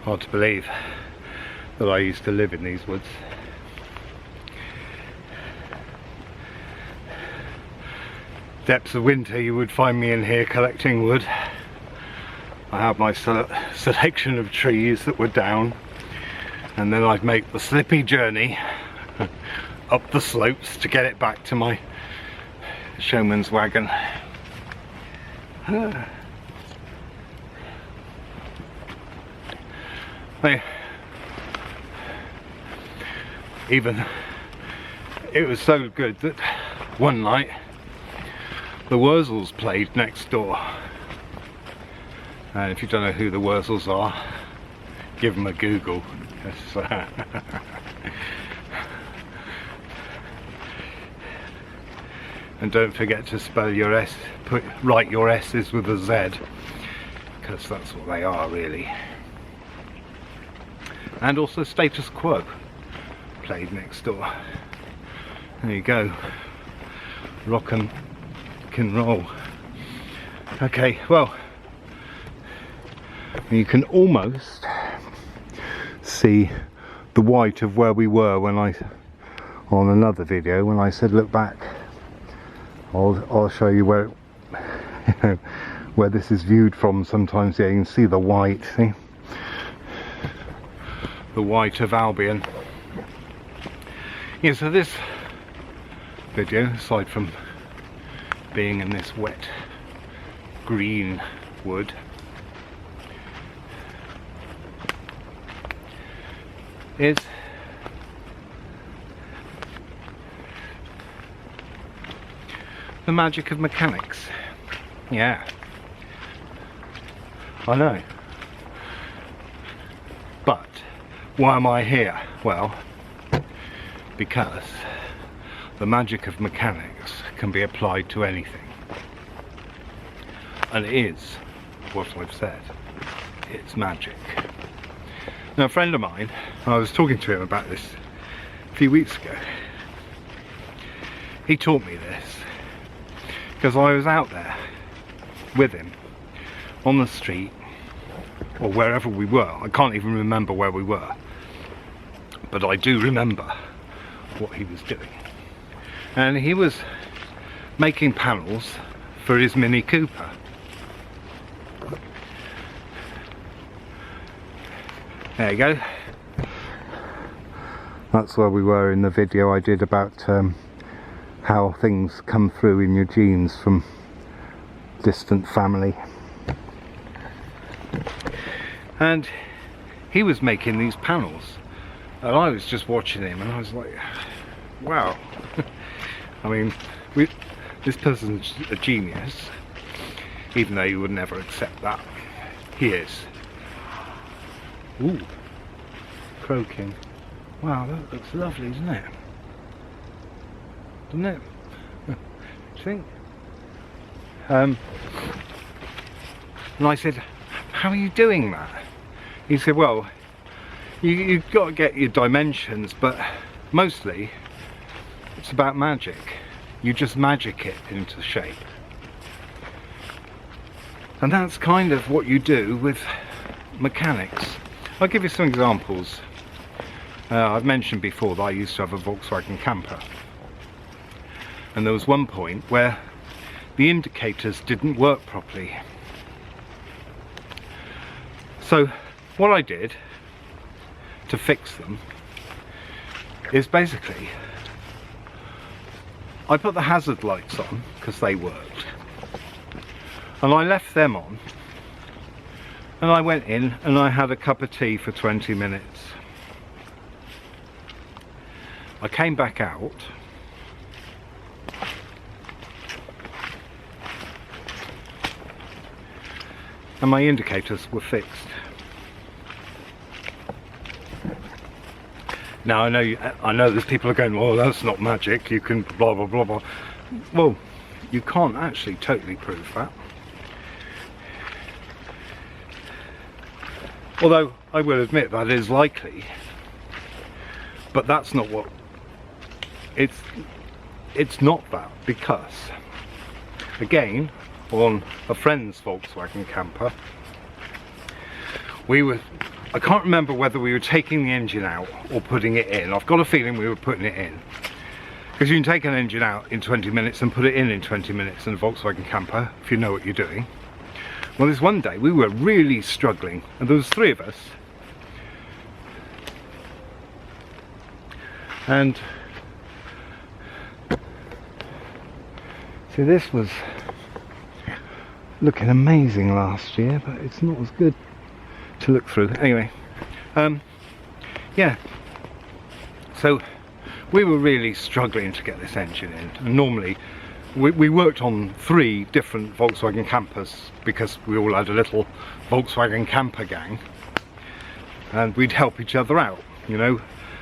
Hard to believe that I used to live in these woods. Depths of winter you would find me in here collecting wood. I had my selection of trees that were down, and then I'd make the slippy journey up the slopes to get it back to my showman's wagon. Even it was so good that one night the Wurzels played next door. And if you don't know who the Wurzels are, give them a Google. And don't forget to spell your S, write your S's with a Z, because that's what they are really. And also Status Quo played next door. There you go, rock and roll. Okay, well, you can almost see the white of where we were when on another video when I said look back. I'll show you where where this is viewed from. Sometimes, yeah, you can see the white, see the white of Albion. Yeah, so this video, aside from being in this wet green wood, is the magic of mechanics. Yeah, I know. But why am I here? Well, because the magic of mechanics can be applied to anything, and it is what I've said, it's magic. Now, a friend of mine, I was talking to him about this a few weeks ago. He taught me this because I was out there with him on the street or wherever we were. I can't even remember where we were, but I do remember what he was doing. And he was making panels for his Mini Cooper. There you go. That's where we were in the video I did about how things come through in your genes from distant family. And he was making these panels, and I was just watching him, and I was like, wow. I mean, this person's a genius, even though you would never accept that. He is. Ooh, croaking. Wow, that looks lovely, doesn't it? Doesn't it? Do you think? And I said, how are you doing that? He said, well, you've got to get your dimensions, but mostly it's about magic. You just magic it into shape. And that's kind of what you do with mechanics. I'll give you some examples. I've mentioned before that I used to have a Volkswagen camper, and there was one point where the indicators didn't work properly. So what I did to fix them is basically I put the hazard lights on because they worked, and I left them on, and I went in and I had a cup of tea for 20 minutes. I came back out and my indicators were fixed. Now I know there's people are going, well, that's not magic, you can blah blah blah blah. Well, you can't actually totally prove that. Although I will admit that is likely, but that's not what it's not that, because again, on a friend's Volkswagen camper, we were I can't remember whether we were taking the engine out or putting it in. I've got a feeling we were putting it in. Because you can take an engine out in 20 minutes and put it in 20 minutes in a Volkswagen camper, if you know what you're doing. Well, this one day we were really struggling, and there was 3 of us. And see, this was looking amazing last year, but it's not as good to look through. Anyway, yeah, so we were really struggling to get this engine in. And normally we worked on 3 different Volkswagen campers because we all had a little Volkswagen camper gang, and we'd help each other out, you know.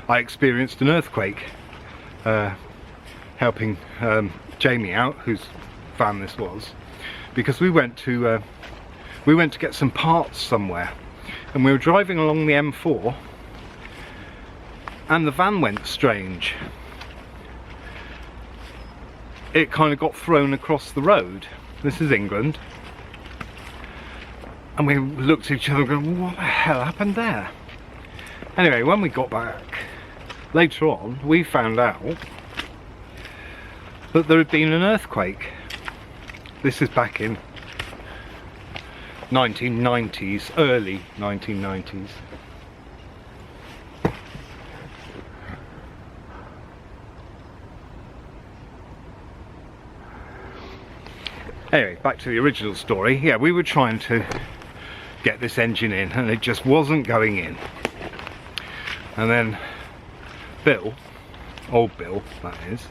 I experienced an earthquake helping Jamie out, whose van this was, because we went to get some parts somewhere, and we were driving along the M4 and the van went strange. It kind of got thrown across the road. This is England, and we looked at each other going, what the hell happened there? Anyway, when we got back later on, we found out that there had been an earthquake. This is back in 1990s, early 1990s. Anyway, back to the original story. Yeah, we were trying to get this engine in and it just wasn't going in. And then Bill, old Bill that is,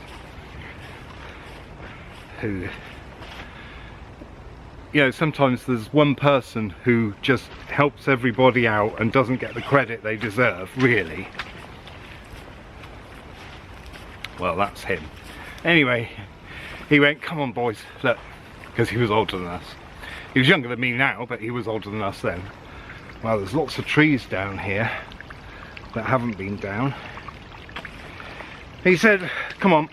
who, you know, sometimes there's one person who just helps everybody out and doesn't get the credit they deserve, really. Well, that's him. Anyway, he went, come on boys, look, because he was older than us. He was younger than me now, but he was older than us then. Well, there's lots of trees down here that haven't been down. He said, come on,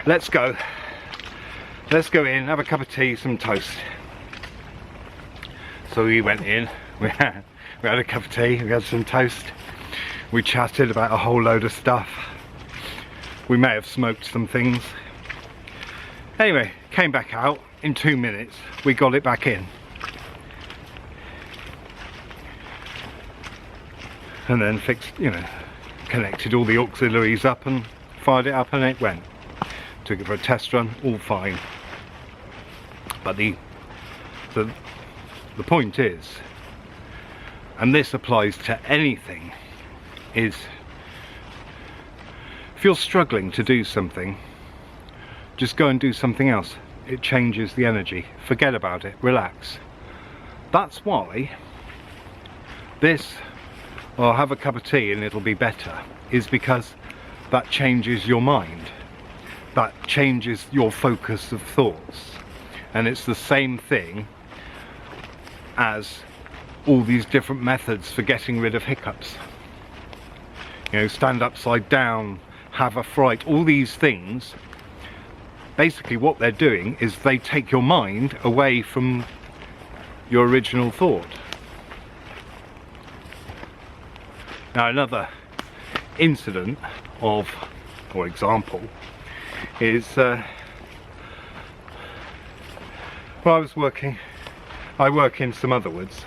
let's go. Let's go in, have a cup of tea, some toast. So we went in, we had a cup of tea, we had some toast. We chatted about a whole load of stuff. We may have smoked some things. Anyway, came back out, in 2 minutes, we got it back in. And then fixed, you know, connected all the auxiliaries up and fired it up and it went. Took it for a test run, all fine. But the point is, and this applies to anything, is if you're struggling to do something, just go and do something else. It changes the energy. Forget about it, relax. That's why this, or have a cup of tea and it'll be better, is because that changes your mind. That changes your focus of thoughts. And it's the same thing as all these different methods for getting rid of hiccups. You know, stand upside down, have a fright, all these things, basically what they're doing is they take your mind away from your original thought. Now, another incident of, or example, is well, I work in some other woods,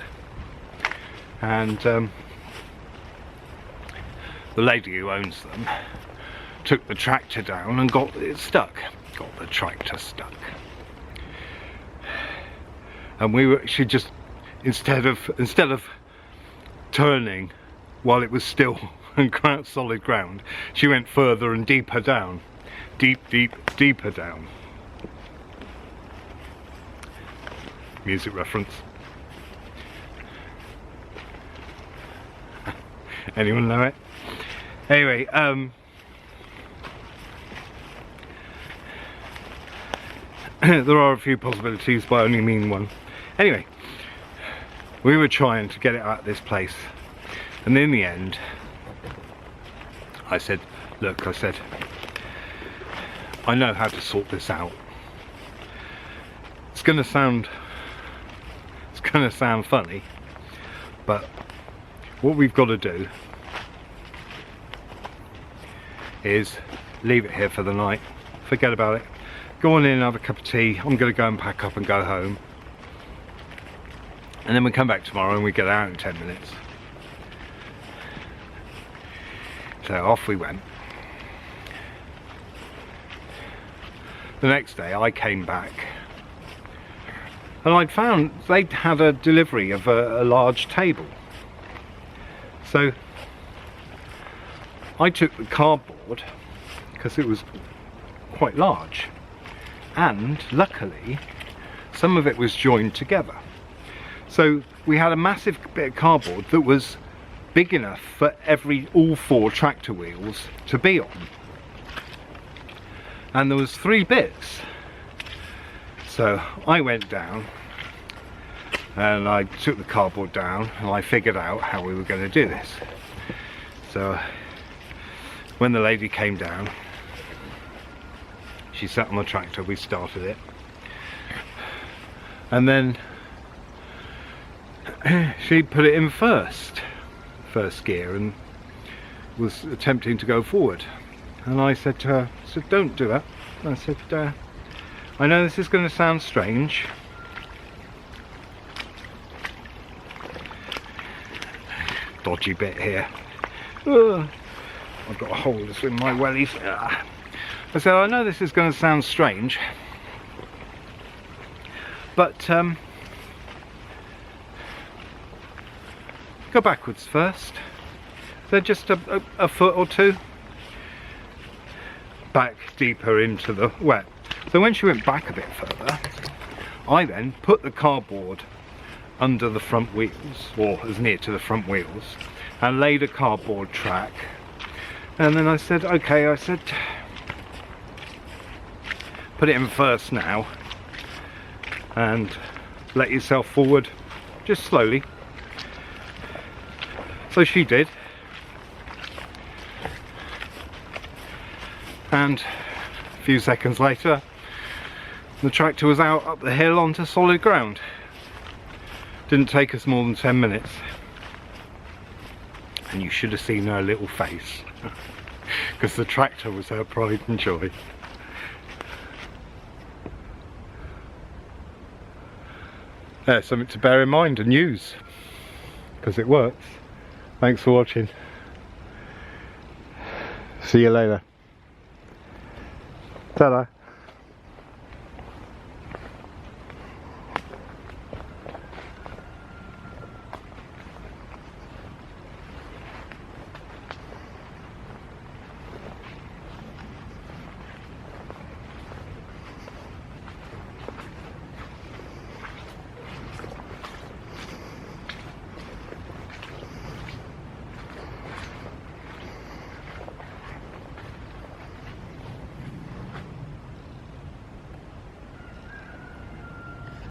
and the lady who owns them took the tractor down and got it stuck. Got the tractor stuck, and she just, instead of turning while it was still on solid ground, she went further and deeper down, deeper down. Music reference. Anyone know it? Anyway, there are a few possibilities, but I only mean one. Anyway, we were trying to get it out of this place, and in the end, I said, look, I know how to sort this out. It's gonna sound funny, but what we've got to do is leave it here for the night, forget about it, go on in and have a cup of tea. I'm going to go and pack up and go home, and then we come back tomorrow and we get out in 10 minutes. So off we went. The next day I came back and I'd found they'd had a delivery of a large table. So I took the cardboard because it was quite large, and luckily some of it was joined together. So we had a massive bit of cardboard that was big enough for all 4 tractor wheels to be on. And there was 3 bits. So I went down and I took the cardboard down and I figured out how we were going to do this. So when the lady came down, she sat on the tractor, we started it, and then she put it in first gear and was attempting to go forward. And I said to her, don't do that. I said, I know this is going to sound strange, dodgy bit here. I've got a hole in my wellies. I said, I know this is going to sound strange, but go backwards first. So just a foot or 2 back deeper into the wet. So when she went back a bit further, I then put the cardboard under the front wheels, or as near to the front wheels, and laid a cardboard track. And then I said, okay, I said, put it in first now and let yourself forward just slowly. So she did, and a few seconds later the tractor was out up the hill onto solid ground. Didn't take us more than 10 minutes, and you should have seen her little face because the tractor was her pride and joy. There's something to bear in mind and use, because it works. Thanks for watching. See you later. Ta-da.